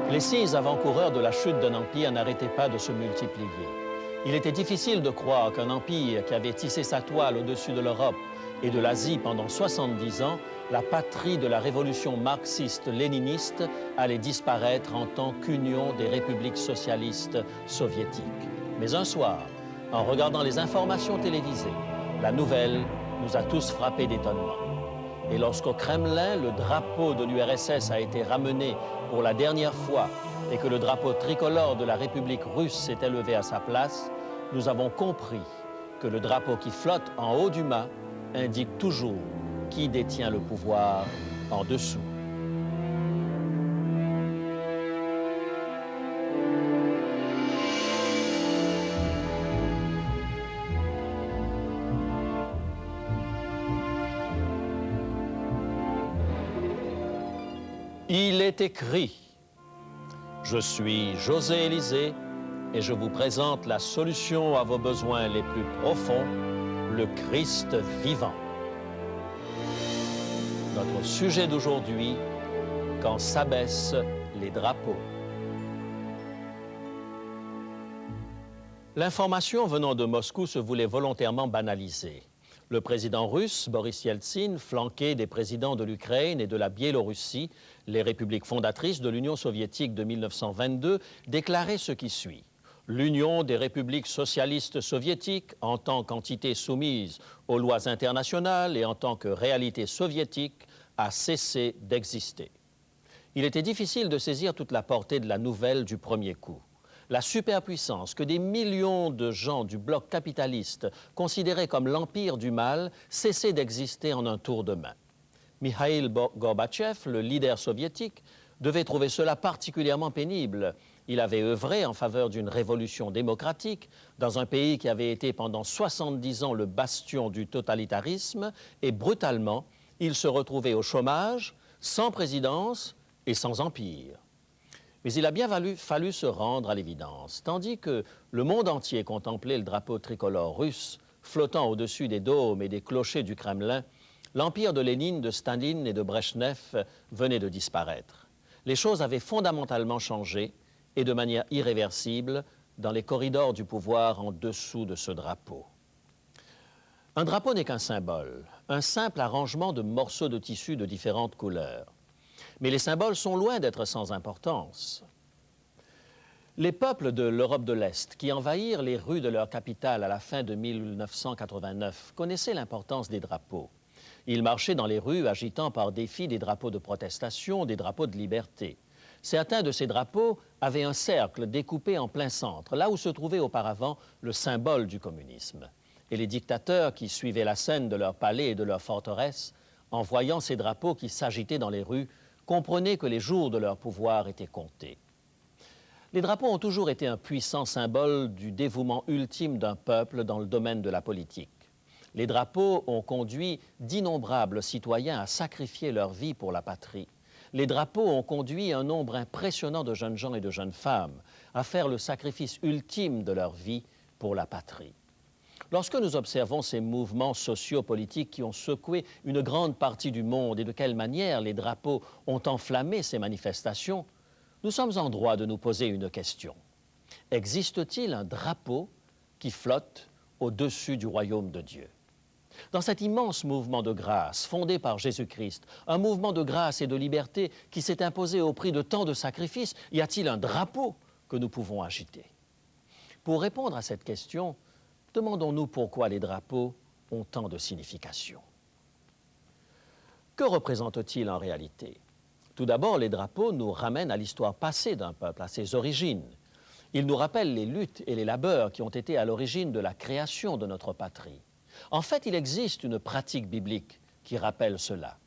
Les signes avant-coureurs de la chute d'un empire n'arrêtaient pas de se multiplier. Il était difficile de croire qu'un empire qui avait tissé sa toile au-dessus de l'Europe et de l'Asie pendant 70 ans, la patrie de la révolution marxiste-léniniste, allait disparaître en tant qu'union des républiques socialistes soviétiques. Mais un soir, en regardant les informations télévisées, la nouvelle nous a tous frappés d'étonnement. Et lorsqu'au Kremlin, le drapeau de l'URSS a été ramené pour la dernière fois et que le drapeau tricolore de la République russe s'est élevé à sa place, nous avons compris que le drapeau qui flotte en haut du mât indique toujours qui détient le pouvoir en dessous. Il est écrit: je suis José Élisée et je vous présente la solution à vos besoins les plus profonds, le Christ vivant. Notre sujet d'aujourd'hui, quand s'abaissent les drapeaux. L'information venant de Moscou se voulait volontairement banalisée. Le président russe, Boris Yeltsin, flanqué des présidents de l'Ukraine et de la Biélorussie, les républiques fondatrices de l'Union soviétique de 1922, déclarait ce qui suit. L'Union des républiques socialistes soviétiques, en tant qu'entité soumise aux lois internationales et en tant que réalité soviétique, a cessé d'exister. Il était difficile de saisir toute la portée de la nouvelle du premier coup. La superpuissance que des millions de gens du bloc capitaliste considéraient comme l'empire du mal cessait d'exister en un tour de main. Mikhaïl Gorbatchev, le leader soviétique, devait trouver cela particulièrement pénible. Il avait œuvré en faveur d'une révolution démocratique dans un pays qui avait été pendant 70 ans le bastion du totalitarisme et brutalement, il se retrouvait au chômage, sans présidence et sans empire. Mais il a bien fallu se rendre à l'évidence. Tandis que le monde entier contemplait le drapeau tricolore russe flottant au-dessus des dômes et des clochers du Kremlin, l'empire de Lénine, de Staline et de Brejnev venait de disparaître. Les choses avaient fondamentalement changé et de manière irréversible dans les corridors du pouvoir en dessous de ce drapeau. Un drapeau n'est qu'un symbole, un simple arrangement de morceaux de tissu de différentes couleurs. Mais les symboles sont loin d'être sans importance. Les peuples de l'Europe de l'Est, qui envahirent les rues de leur capitale à la fin de 1989, connaissaient l'importance des drapeaux. Ils marchaient dans les rues agitant par défi des drapeaux de protestation, des drapeaux de liberté. Certains de ces drapeaux avaient un cercle découpé en plein centre, là où se trouvait auparavant le symbole du communisme. Et les dictateurs qui suivaient la scène de leur palais et de leur forteresse, en voyant ces drapeaux qui s'agitaient dans les rues, comprenaient que les jours de leur pouvoir étaient comptés. Les drapeaux ont toujours été un puissant symbole du dévouement ultime d'un peuple dans le domaine de la politique. Les drapeaux ont conduit d'innombrables citoyens à sacrifier leur vie pour la patrie. Les drapeaux ont conduit un nombre impressionnant de jeunes gens et de jeunes femmes à faire le sacrifice ultime de leur vie pour la patrie. Lorsque nous observons ces mouvements sociopolitiques qui ont secoué une grande partie du monde et de quelle manière les drapeaux ont enflammé ces manifestations, nous sommes en droit de nous poser une question. Existe-t-il un drapeau qui flotte au-dessus du royaume de Dieu? Dans cet immense mouvement de grâce fondé par Jésus-Christ, un mouvement de grâce et de liberté qui s'est imposé au prix de tant de sacrifices, y a-t-il un drapeau que nous pouvons agiter? Pour répondre à cette question, demandons-nous pourquoi les drapeaux ont tant de signification. Que représentent-ils en réalité? Tout d'abord, les drapeaux nous ramènent à l'histoire passée d'un peuple, à ses origines. Ils nous rappellent les luttes et les labeurs qui ont été à l'origine de la création de notre patrie. En fait, il existe une pratique biblique qui rappelle cela.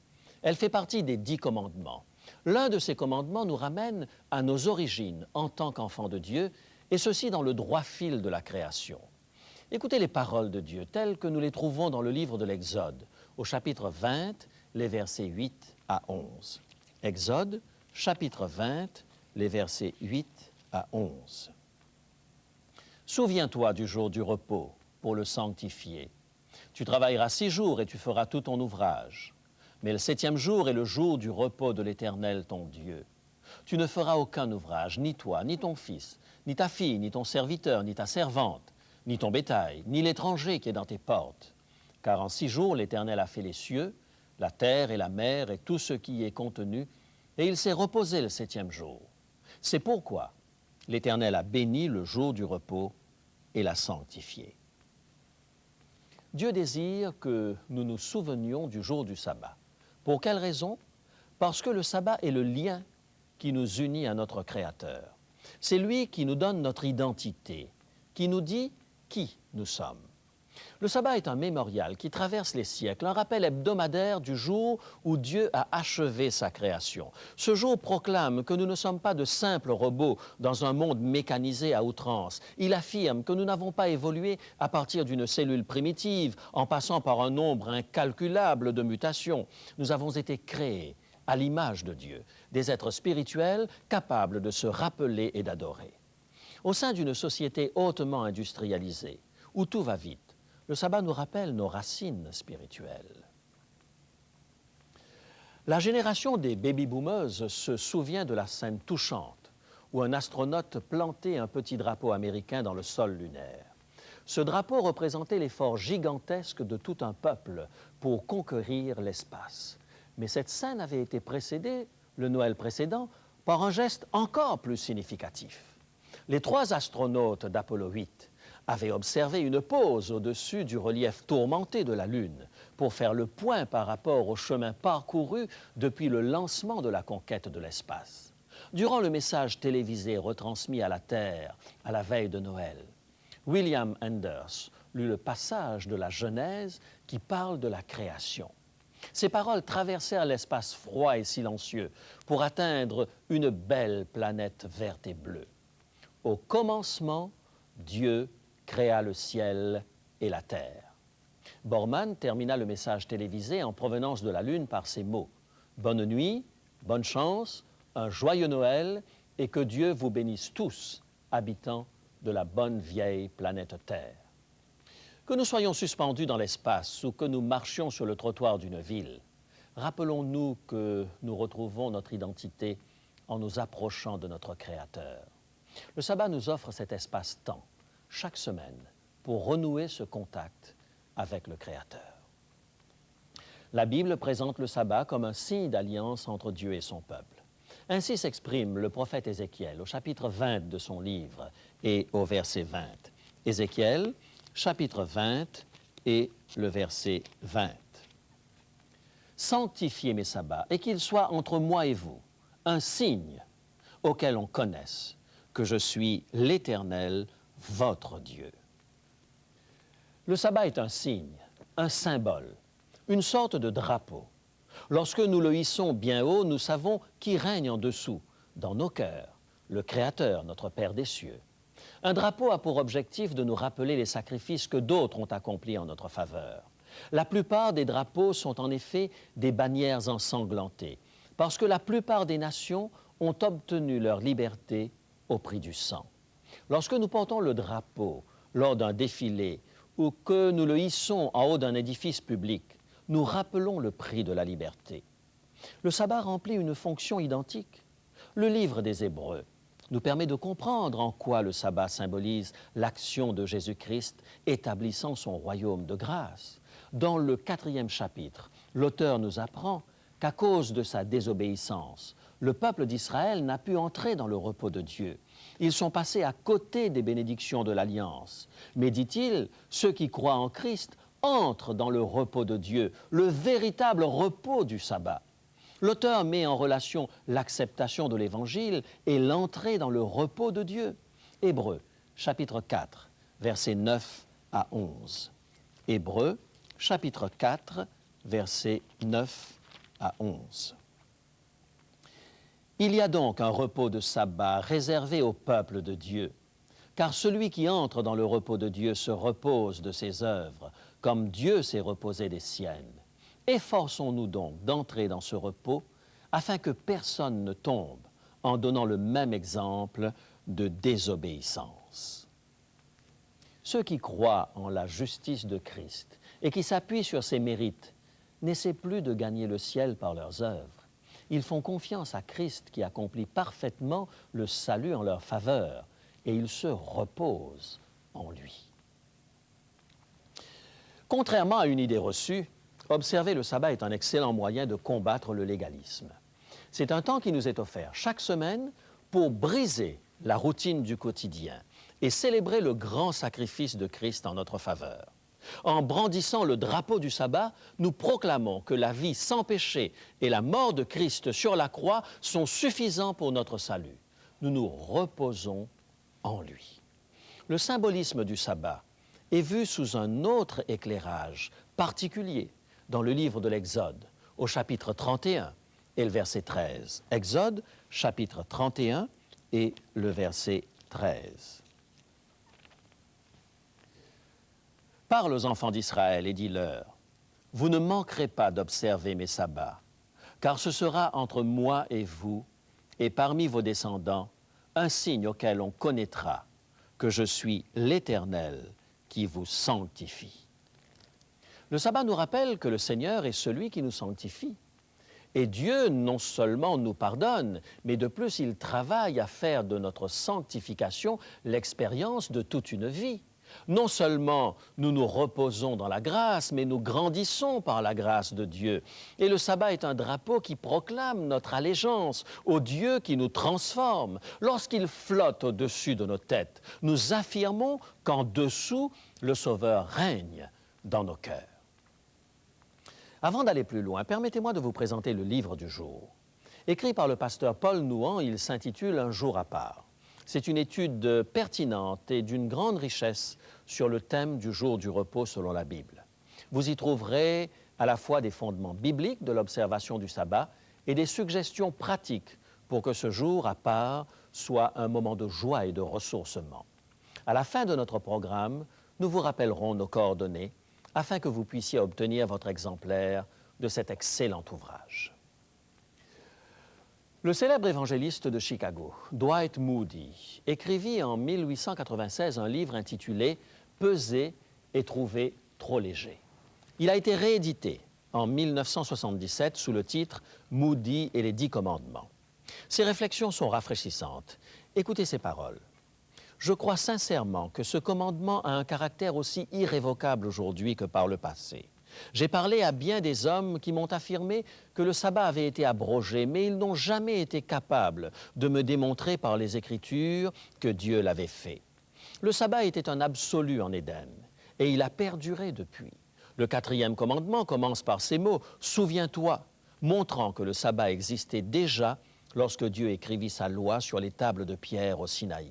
Elle fait partie des 10 commandements. L'un de ces commandements nous ramène à nos origines en tant qu'enfants de Dieu, et ceci dans le droit fil de la création. Écoutez les paroles de Dieu telles que nous les trouvons dans le livre de l'Exode, au chapitre 20, les versets 8 à 11. Exode, chapitre 20, les versets 8 à 11. Souviens-toi du jour du repos pour le sanctifier. Tu travailleras 6 jours et tu feras tout ton ouvrage. Mais le 7e jour est le jour du repos de l'Éternel ton Dieu. Tu ne feras aucun ouvrage, ni toi, ni ton fils, ni ta fille, ni ton serviteur, ni ta servante, ni ton bétail, ni l'étranger qui est dans tes portes. Car en 6 jours, l'Éternel a fait les cieux, la terre et la mer et tout ce qui y est contenu, et il s'est reposé le 7e jour. C'est pourquoi l'Éternel a béni le jour du repos et l'a sanctifié. Dieu désire que nous nous souvenions du jour du sabbat. Pour quelle raison? Parce que le sabbat est le lien qui nous unit à notre Créateur. C'est lui qui nous donne notre identité, qui nous dit qui nous sommes. Le sabbat est un mémorial qui traverse les siècles, un rappel hebdomadaire du jour où Dieu a achevé sa création. Ce jour proclame que nous ne sommes pas de simples robots dans un monde mécanisé à outrance. Il affirme que nous n'avons pas évolué à partir d'une cellule primitive, en passant par un nombre incalculable de mutations. Nous avons été créés à l'image de Dieu, des êtres spirituels capables de se rappeler et d'adorer. Au sein d'une société hautement industrialisée, où tout va vite, le sabbat nous rappelle nos racines spirituelles. La génération des baby-boomers se souvient de la scène touchante où un astronaute plantait un petit drapeau américain dans le sol lunaire. Ce drapeau représentait l'effort gigantesque de tout un peuple pour conquérir l'espace. Mais cette scène avait été précédée, le Noël précédent, par un geste encore plus significatif. Les 3 astronautes d'Apollo 8 avaient observé une pause au-dessus du relief tourmenté de la Lune pour faire le point par rapport au chemin parcouru depuis le lancement de la conquête de l'espace. Durant le message télévisé retransmis à la Terre à la veille de Noël, William Enders lut le passage de la Genèse qui parle de la création. Ces paroles traversèrent l'espace froid et silencieux pour atteindre une belle planète verte et bleue. Au commencement, Dieu créa le ciel et la terre. Borman termina le message télévisé en provenance de la Lune par ces mots. « Bonne nuit, bonne chance, un joyeux Noël et que Dieu vous bénisse tous, habitants de la bonne vieille planète Terre. » Que nous soyons suspendus dans l'espace ou que nous marchions sur le trottoir d'une ville, rappelons-nous que nous retrouvons notre identité en nous approchant de notre Créateur. Le sabbat nous offre cet espace-temps, chaque semaine, pour renouer ce contact avec le Créateur. La Bible présente le sabbat comme un signe d'alliance entre Dieu et son peuple. Ainsi s'exprime le prophète Ézéchiel au chapitre 20 de son livre et au verset 20. Ézéchiel, chapitre 20 et le verset 20. « Sanctifiez mes sabbats et qu'ils soient entre moi et vous un signe auquel on connaisse que je suis l'Éternel, votre Dieu. » Le sabbat est un signe, un symbole, une sorte de drapeau. Lorsque nous le hissons bien haut, nous savons qui règne en dessous, dans nos cœurs, le Créateur, notre Père des cieux. Un drapeau a pour objectif de nous rappeler les sacrifices que d'autres ont accomplis en notre faveur. La plupart des drapeaux sont en effet des bannières ensanglantées, parce que la plupart des nations ont obtenu leur liberté au prix du sang. Lorsque nous portons le drapeau lors d'un défilé ou que nous le hissons en haut d'un édifice public, nous rappelons le prix de la liberté. Le sabbat remplit une fonction identique. Le livre des Hébreux nous permet de comprendre en quoi le sabbat symbolise l'action de Jésus-Christ établissant son royaume de grâce. Dans le 4e chapitre, l'auteur nous apprend qu'à cause de sa désobéissance, le peuple d'Israël n'a pu entrer dans le repos de Dieu. Ils sont passés à côté des bénédictions de l'Alliance. Mais, dit-il, ceux qui croient en Christ entrent dans le repos de Dieu, le véritable repos du sabbat. L'auteur met en relation l'acceptation de l'Évangile et l'entrée dans le repos de Dieu. Hébreux, chapitre 4, versets 9 à 11. Hébreux, chapitre 4, versets 9 à 11. Il y a donc un repos de sabbat réservé au peuple de Dieu, car celui qui entre dans le repos de Dieu se repose de ses œuvres, comme Dieu s'est reposé des siennes. Efforçons-nous donc d'entrer dans ce repos, afin que personne ne tombe en donnant le même exemple de désobéissance. Ceux qui croient en la justice de Christ et qui s'appuient sur ses mérites n'essaient plus de gagner le ciel par leurs œuvres. Ils font confiance à Christ qui accomplit parfaitement le salut en leur faveur et ils se reposent en lui. Contrairement à une idée reçue, observer le sabbat est un excellent moyen de combattre le légalisme. C'est un temps qui nous est offert chaque semaine pour briser la routine du quotidien et célébrer le grand sacrifice de Christ en notre faveur. En brandissant le drapeau du sabbat, nous proclamons que la vie sans péché et la mort de Christ sur la croix sont suffisants pour notre salut. Nous nous reposons en lui. Le symbolisme du sabbat est vu sous un autre éclairage particulier dans le livre de l'Exode, au chapitre 31 et le verset 13. Exode, chapitre 31 et le verset 13. Parle aux enfants d'Israël et dis-leur, « Vous ne manquerez pas d'observer mes sabbats, car ce sera entre moi et vous, et parmi vos descendants, un signe auquel on connaîtra que je suis l'Éternel qui vous sanctifie. » Le sabbat nous rappelle que le Seigneur est celui qui nous sanctifie. Et Dieu non seulement nous pardonne, mais de plus il travaille à faire de notre sanctification l'expérience de toute une vie. Non seulement nous nous reposons dans la grâce, mais nous grandissons par la grâce de Dieu. Et le sabbat est un drapeau qui proclame notre allégeance au Dieu qui nous transforme. Lorsqu'il flotte au-dessus de nos têtes, nous affirmons qu'en dessous, le Sauveur règne dans nos cœurs. Avant d'aller plus loin, permettez-moi de vous présenter le livre du jour. Écrit par le pasteur Paul Nouhan, il s'intitule « Un jour à part ». C'est une étude pertinente et d'une grande richesse sur le thème du jour du repos selon la Bible. Vous y trouverez à la fois des fondements bibliques de l'observation du sabbat et des suggestions pratiques pour que ce jour à part soit un moment de joie et de ressourcement. À la fin de notre programme, nous vous rappellerons nos coordonnées afin que vous puissiez obtenir votre exemplaire de cet excellent ouvrage. Le célèbre évangéliste de Chicago, Dwight Moody, écrivit en 1896 un livre intitulé « Peser et trouver trop léger ». Il a été réédité en 1977 sous le titre « Moody et les 10 commandements ». Ses réflexions sont rafraîchissantes. Écoutez ces paroles. « Je crois sincèrement que ce commandement a un caractère aussi irrévocable aujourd'hui que par le passé. J'ai parlé à bien des hommes qui m'ont affirmé que le sabbat avait été abrogé, mais ils n'ont jamais été capables de me démontrer par les Écritures que Dieu l'avait fait. Le sabbat était un absolu en Éden, et il a perduré depuis. Le 4e commandement commence par ces mots « Souviens-toi », montrant que le sabbat existait déjà lorsque Dieu écrivit sa loi sur les tables de pierre au Sinaï.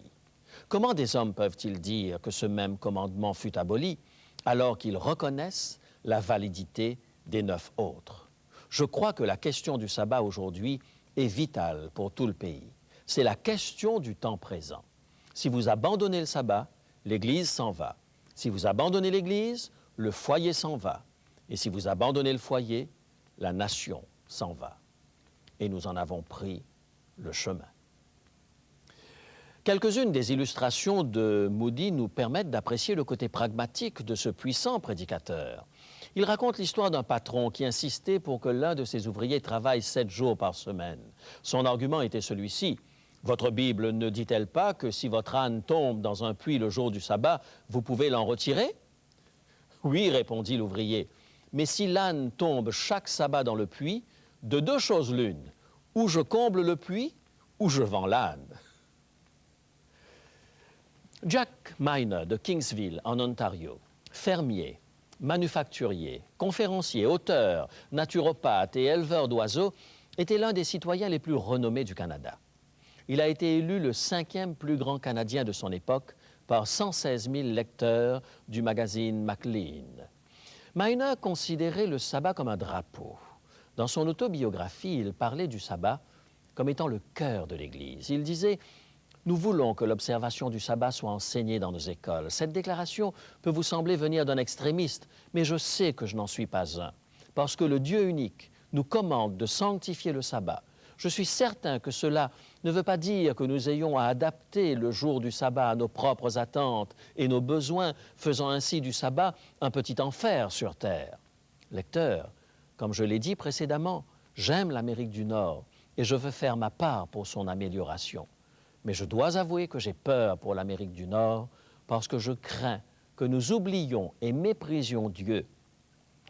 Comment des hommes peuvent-ils dire que ce même commandement fut aboli alors qu'ils reconnaissent la validité des 9 autres? Je crois que la question du sabbat aujourd'hui est vitale pour tout le pays. C'est la question du temps présent. Si vous abandonnez le sabbat, l'Église s'en va. Si vous abandonnez l'Église, le foyer s'en va. Et si vous abandonnez le foyer, la nation s'en va. Et nous en avons pris le chemin. Quelques-unes des illustrations de Moody nous permettent d'apprécier le côté pragmatique de ce puissant prédicateur. Il raconte l'histoire d'un patron qui insistait pour que l'un de ses ouvriers travaille 7 jours par semaine. Son argument était celui-ci. « Votre Bible ne dit-elle pas que si votre âne tombe dans un puits le jour du sabbat, vous pouvez l'en retirer ?»« Oui, répondit l'ouvrier, mais si l'âne tombe chaque sabbat dans le puits, de 2 choses l'une, ou je comble le puits, ou je vends l'âne. » Jack Miner de Kingsville, en Ontario, fermier, manufacturier, conférencier, auteur, naturopathe et éleveur d'oiseaux, était l'un des citoyens les plus renommés du Canada. Il a été élu le 5e plus grand Canadien de son époque par 116 000 lecteurs du magazine Maclean. Miner considérait le sabbat comme un drapeau. Dans son autobiographie, il parlait du sabbat comme étant le cœur de l'Église. Il disait « Nous voulons que l'observation du sabbat soit enseignée dans nos écoles. Cette déclaration peut vous sembler venir d'un extrémiste, mais je sais que je n'en suis pas un, parce que le Dieu unique nous commande de sanctifier le sabbat. Je suis certain que cela ne veut pas dire que nous ayons à adapter le jour du sabbat à nos propres attentes et nos besoins, faisant ainsi du sabbat un petit enfer sur terre. Lecteur, comme je l'ai dit précédemment, j'aime l'Amérique du Nord et je veux faire ma part pour son amélioration. Mais je dois avouer que j'ai peur pour l'Amérique du Nord parce que je crains que nous oublions et méprisions Dieu,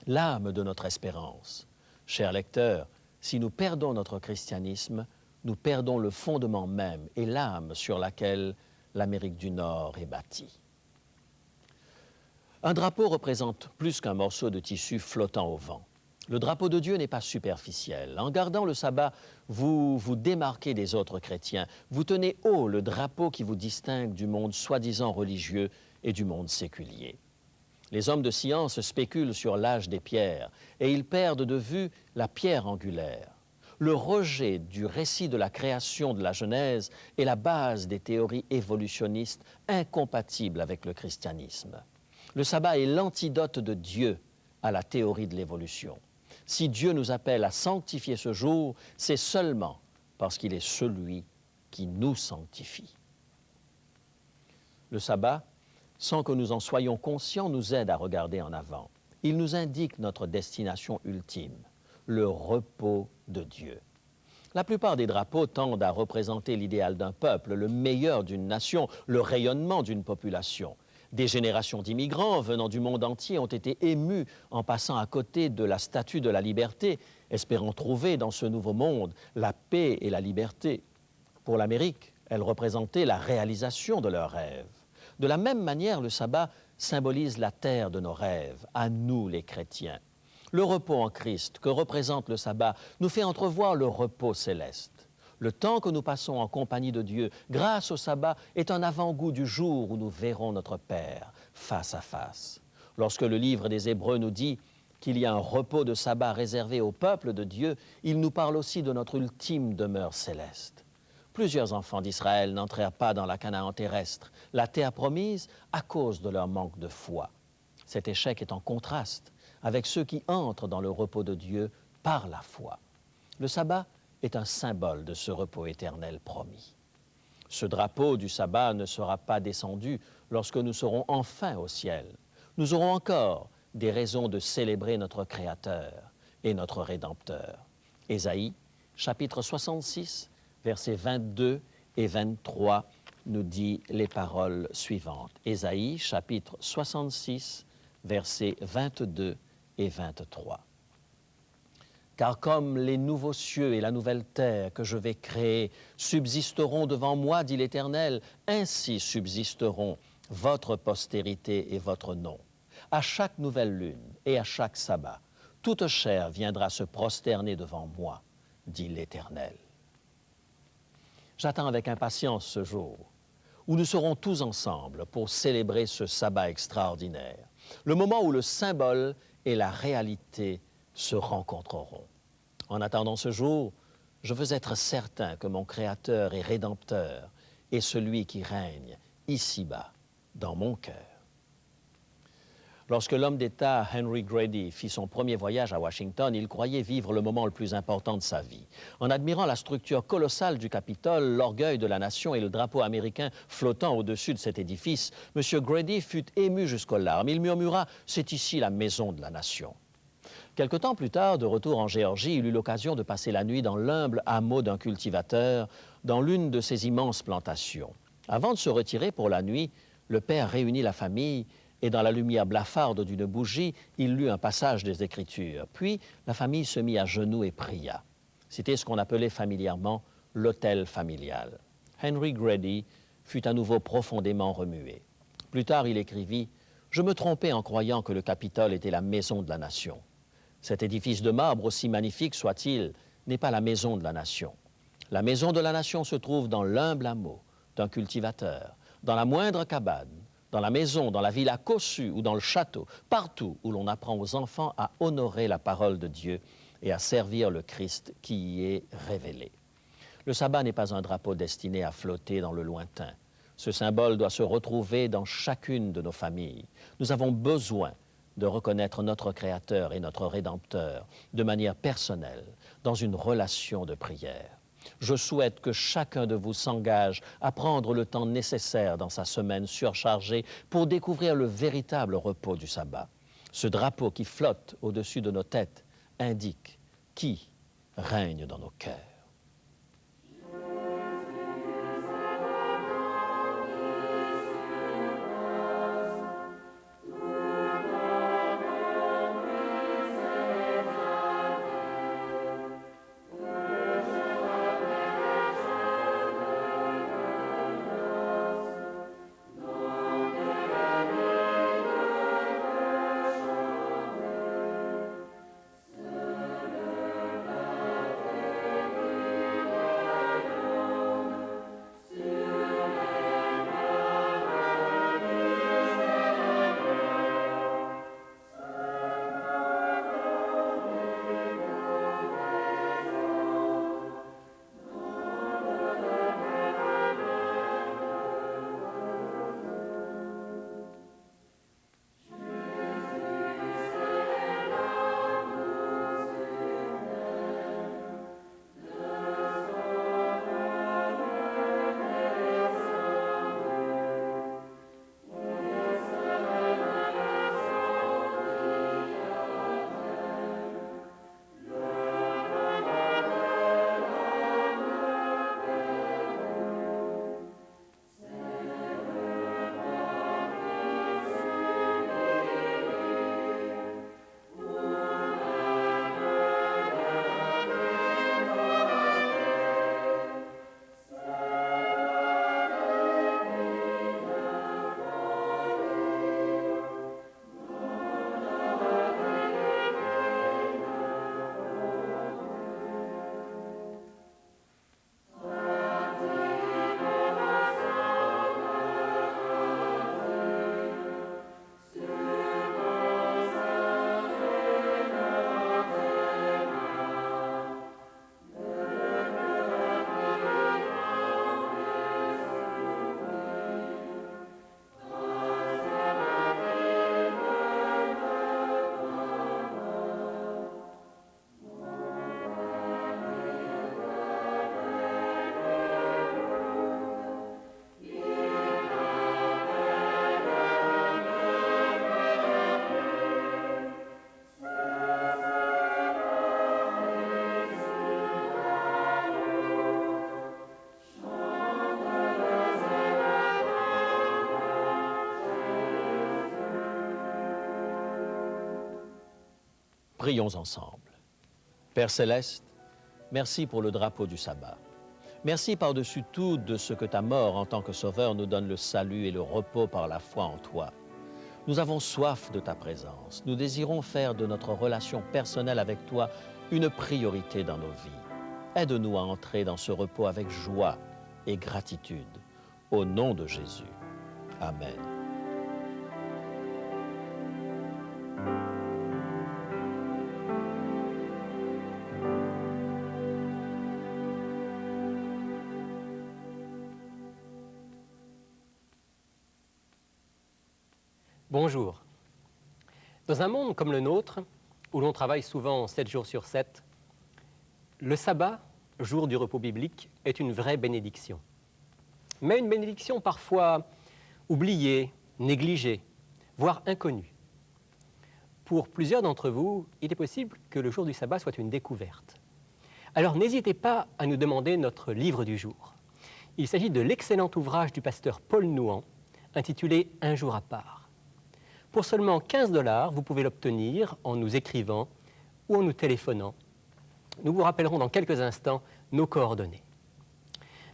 l'âme de notre espérance. Chers lecteurs, si nous perdons notre christianisme, nous perdons le fondement même et l'âme sur laquelle l'Amérique du Nord est bâtie. Un drapeau représente plus qu'un morceau de tissu flottant au vent. Le drapeau de Dieu n'est pas superficiel. En gardant le sabbat, vous vous démarquez des autres chrétiens. Vous tenez haut le drapeau qui vous distingue du monde soi-disant religieux et du monde séculier. Les hommes de science spéculent sur l'âge des pierres et ils perdent de vue la pierre angulaire. Le rejet du récit de la création de la Genèse est la base des théories évolutionnistes incompatibles avec le christianisme. Le sabbat est l'antidote de Dieu à la théorie de l'évolution. Si Dieu nous appelle à sanctifier ce jour, c'est seulement parce qu'il est celui qui nous sanctifie. Le sabbat, sans que nous en soyons conscients, nous aide à regarder en avant. Il nous indique notre destination ultime, le repos de Dieu. La plupart des drapeaux tendent à représenter l'idéal d'un peuple, le meilleur d'une nation, le rayonnement d'une population. Des générations d'immigrants venant du monde entier ont été émus en passant à côté de la statue de la liberté, espérant trouver dans ce nouveau monde la paix et la liberté. Pour l'Amérique, elle représentait la réalisation de leurs rêves. De la même manière, le sabbat symbolise la terre de nos rêves, à nous les chrétiens. Le repos en Christ que représente le sabbat nous fait entrevoir le repos céleste. Le temps que nous passons en compagnie de Dieu, grâce au sabbat, est un avant-goût du jour où nous verrons notre Père face à face. Lorsque le livre des Hébreux nous dit qu'il y a un repos de sabbat réservé au peuple de Dieu, il nous parle aussi de notre ultime demeure céleste. Plusieurs enfants d'Israël n'entrèrent pas dans la Canaan terrestre, la terre promise, à cause de leur manque de foi. Cet échec est en contraste avec ceux qui entrent dans le repos de Dieu par la foi. Le sabbat est un symbole de ce repos éternel promis. Ce drapeau du sabbat ne sera pas descendu lorsque nous serons enfin au ciel. Nous aurons encore des raisons de célébrer notre Créateur et notre Rédempteur. Ésaïe, chapitre 66, versets 22 et 23, nous dit les paroles suivantes. Ésaïe, chapitre 66, versets 22 et 23. Car comme les nouveaux cieux et la nouvelle terre que je vais créer subsisteront devant moi, dit l'Éternel, ainsi subsisteront votre postérité et votre nom. À chaque nouvelle lune et à chaque sabbat, toute chair viendra se prosterner devant moi, dit l'Éternel. J'attends avec impatience ce jour où nous serons tous ensemble pour célébrer ce sabbat extraordinaire, le moment où le symbole et la réalité se rencontreront. En attendant ce jour, je veux être certain que mon Créateur et Rédempteur est celui qui règne ici-bas, dans mon cœur. Lorsque l'homme d'État Henry Grady fit son premier voyage à Washington, il croyait vivre le moment le plus important de sa vie. En admirant la structure colossale du Capitole, l'orgueil de la nation et le drapeau américain flottant au-dessus de cet édifice, M. Grady fut ému jusqu'aux larmes. Il murmura « C'est ici la maison de la nation ». Quelque temps plus tard, de retour en Géorgie, il eut l'occasion de passer la nuit dans l'humble hameau d'un cultivateur, dans l'une de ses immenses plantations. Avant de se retirer pour la nuit, le père réunit la famille et dans la lumière blafarde d'une bougie, il lut un passage des Écritures. Puis, la famille se mit à genoux et pria. C'était ce qu'on appelait familièrement l'autel familial. Henry Grady fut à nouveau profondément remué. Plus tard, il écrivit « Je me trompais en croyant que le Capitole était la maison de la nation. Cet édifice de marbre, aussi magnifique soit-il, n'est pas la maison de la nation. La maison de la nation se trouve dans l'humble hameau d'un cultivateur, dans la moindre cabane, dans la maison, dans la villa cossue ou dans le château, partout où l'on apprend aux enfants à honorer la parole de Dieu et à servir le Christ qui y est révélé. Le sabbat n'est pas un drapeau destiné à flotter dans le lointain. Ce symbole doit se retrouver dans chacune de nos familles. Nous avons besoin de reconnaître notre Créateur et notre Rédempteur de manière personnelle, dans une relation de prière. Je souhaite que chacun de vous s'engage à prendre le temps nécessaire dans sa semaine surchargée pour découvrir le véritable repos du sabbat. Ce drapeau qui flotte au-dessus de nos têtes indique qui règne dans nos cœurs. Prions ensemble. Père Céleste, merci pour le drapeau du sabbat. Merci par-dessus tout de ce que ta mort en tant que sauveur nous donne le salut et le repos par la foi en toi. Nous avons soif de ta présence. Nous désirons faire de notre relation personnelle avec toi une priorité dans nos vies. Aide-nous à entrer dans ce repos avec joie et gratitude. Au nom de Jésus. Amen. Bonjour. Dans un monde comme le nôtre, où l'on travaille souvent 7 jours sur 7, le sabbat, jour du repos biblique, est une vraie bénédiction. Mais une bénédiction parfois oubliée, négligée, voire inconnue. Pour plusieurs d'entre vous, il est possible que le jour du sabbat soit une découverte. Alors n'hésitez pas à nous demander notre livre du jour. Il s'agit de l'excellent ouvrage du pasteur Paul Nouan, intitulé « Un jour à part ». Pour seulement 15 $, vous pouvez l'obtenir en nous écrivant ou en nous téléphonant. Nous vous rappellerons dans quelques instants nos coordonnées.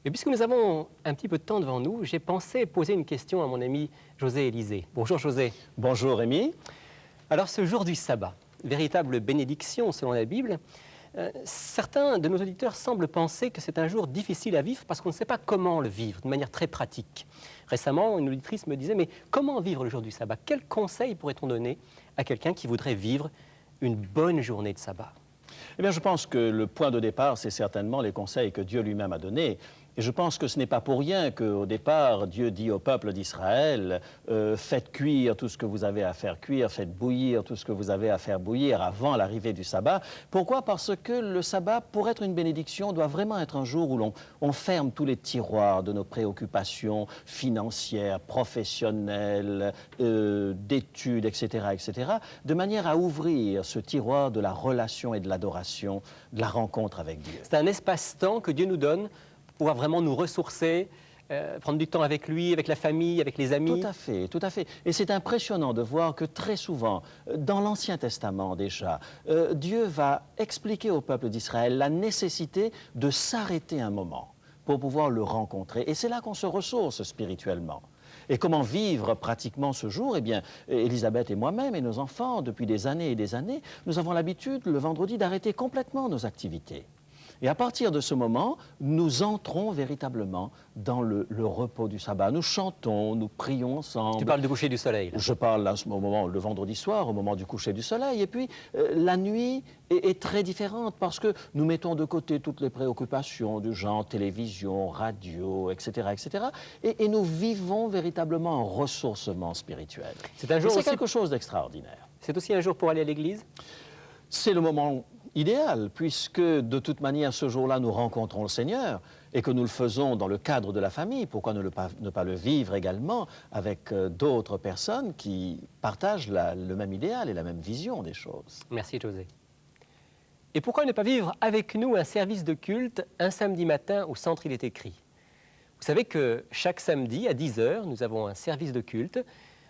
Mais puisque nous avons un petit peu de temps devant nous, j'ai pensé poser une question à mon ami José Élisée. Bonjour José. Bonjour Rémi. Alors ce jour du sabbat, véritable bénédiction selon la Bible, certains de nos auditeurs semblent penser que c'est un jour difficile à vivre parce qu'on ne sait pas comment le vivre de manière très pratique. Récemment, une auditrice me disait « Mais comment vivre le jour du sabbat? Quels conseils pourrait-on donner à quelqu'un qui voudrait vivre une bonne journée de sabbat ?» Eh bien, je pense que le point de départ, c'est certainement les conseils que Dieu lui-même a donnés. Et je pense que ce n'est pas pour rien qu'au départ, Dieu dit au peuple d'Israël faites cuire tout ce que vous avez à faire cuire, faites bouillir tout ce que vous avez à faire bouillir avant l'arrivée du sabbat. Pourquoi? Parce que le sabbat, pour être une bénédiction, doit vraiment être un jour où on ferme tous les tiroirs de nos préoccupations financières, professionnelles, d'études, etc., etc., de manière à ouvrir ce tiroir de la relation et de l'adoration, de la rencontre avec Dieu. C'est un espace-temps que Dieu nous donne pour pouvoir vraiment nous ressourcer, prendre du temps avec lui, avec la famille, avec les amis. Tout à fait, tout à fait. Et c'est impressionnant de voir que très souvent, dans l'Ancien Testament déjà, Dieu va expliquer au peuple d'Israël la nécessité de s'arrêter un moment pour pouvoir le rencontrer. Et c'est là qu'on se ressource spirituellement. Et comment vivre pratiquement ce jour? Eh bien, Elisabeth et moi-même et nos enfants, depuis des années et des années, nous avons l'habitude, le vendredi, d'arrêter complètement nos activités. Et à partir de ce moment, nous entrons véritablement dans le repos du sabbat. Nous chantons, nous prions ensemble. Tu parles du coucher du soleil, là. Je parle à ce moment, le vendredi soir, au moment du coucher du soleil. Et puis, la nuit est très différente parce que nous mettons de côté toutes les préoccupations du genre télévision, radio, etc., etc. Et nous vivons véritablement un ressourcement spirituel. C'est quelque chose d'extraordinaire. C'est aussi un jour pour aller à l'église? C'est le moment idéal, puisque de toute manière, ce jour-là, nous rencontrons le Seigneur et que nous le faisons dans le cadre de la famille. Pourquoi ne pas le vivre également avec d'autres personnes qui partagent le même idéal et la même vision des choses? Merci, José. Et pourquoi ne pas vivre avec nous un service de culte un samedi matin au centre Il est écrit? Vous savez que chaque samedi à 10 h, nous avons un service de culte.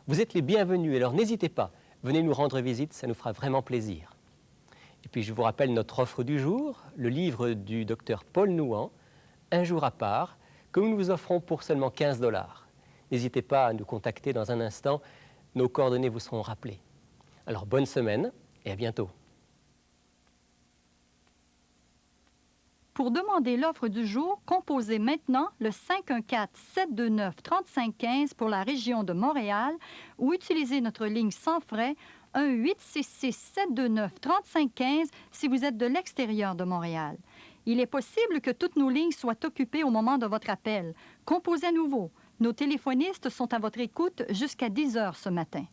Vous êtes les bienvenus, alors n'hésitez pas. Venez nous rendre visite, ça nous fera vraiment plaisir. Et puis je vous rappelle notre offre du jour, le livre du docteur Paul Nouan, Un jour à part, que nous vous offrons pour seulement 15 $. N'hésitez pas à nous contacter dans un instant, nos coordonnées vous seront rappelées. Alors bonne semaine et à bientôt. Pour demander l'offre du jour, composez maintenant le 514-729-3515 pour la région de Montréal ou utilisez notre ligne sans frais 1-866-729-3515 si vous êtes de l'extérieur de Montréal. Il est possible que toutes nos lignes soient occupées au moment de votre appel. Composez à nouveau. Nos téléphonistes sont à votre écoute jusqu'à 10 h ce matin.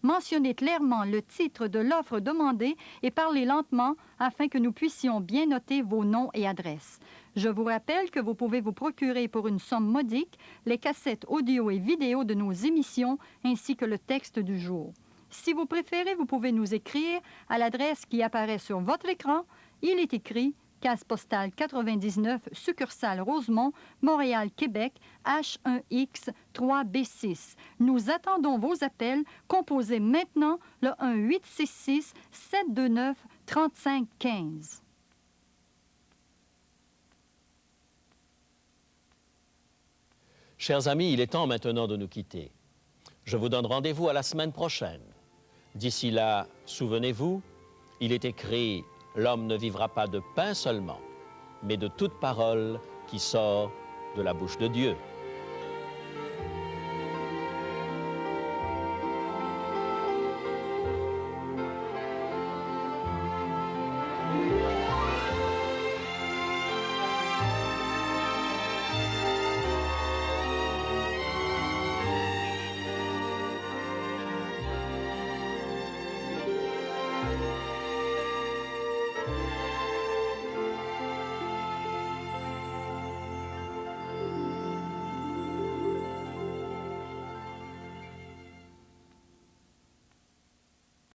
Mentionnez clairement le titre de l'offre demandée et parlez lentement afin que nous puissions bien noter vos noms et adresses. Je vous rappelle que vous pouvez vous procurer pour une somme modique les cassettes audio et vidéo de nos émissions ainsi que le texte du jour. Si vous préférez, vous pouvez nous écrire à l'adresse qui apparaît sur votre écran. Il est écrit case postale 99, succursale Rosemont, Montréal, Québec, H1X 3B6. Nous attendons vos appels. Composez maintenant le 1-866-729-3515. Chers amis, il est temps maintenant de nous quitter. Je vous donne rendez-vous à la semaine prochaine. D'ici là, souvenez-vous, il est écrit « L'homme ne vivra pas de pain seulement, mais de toute parole qui sort de la bouche de Dieu ».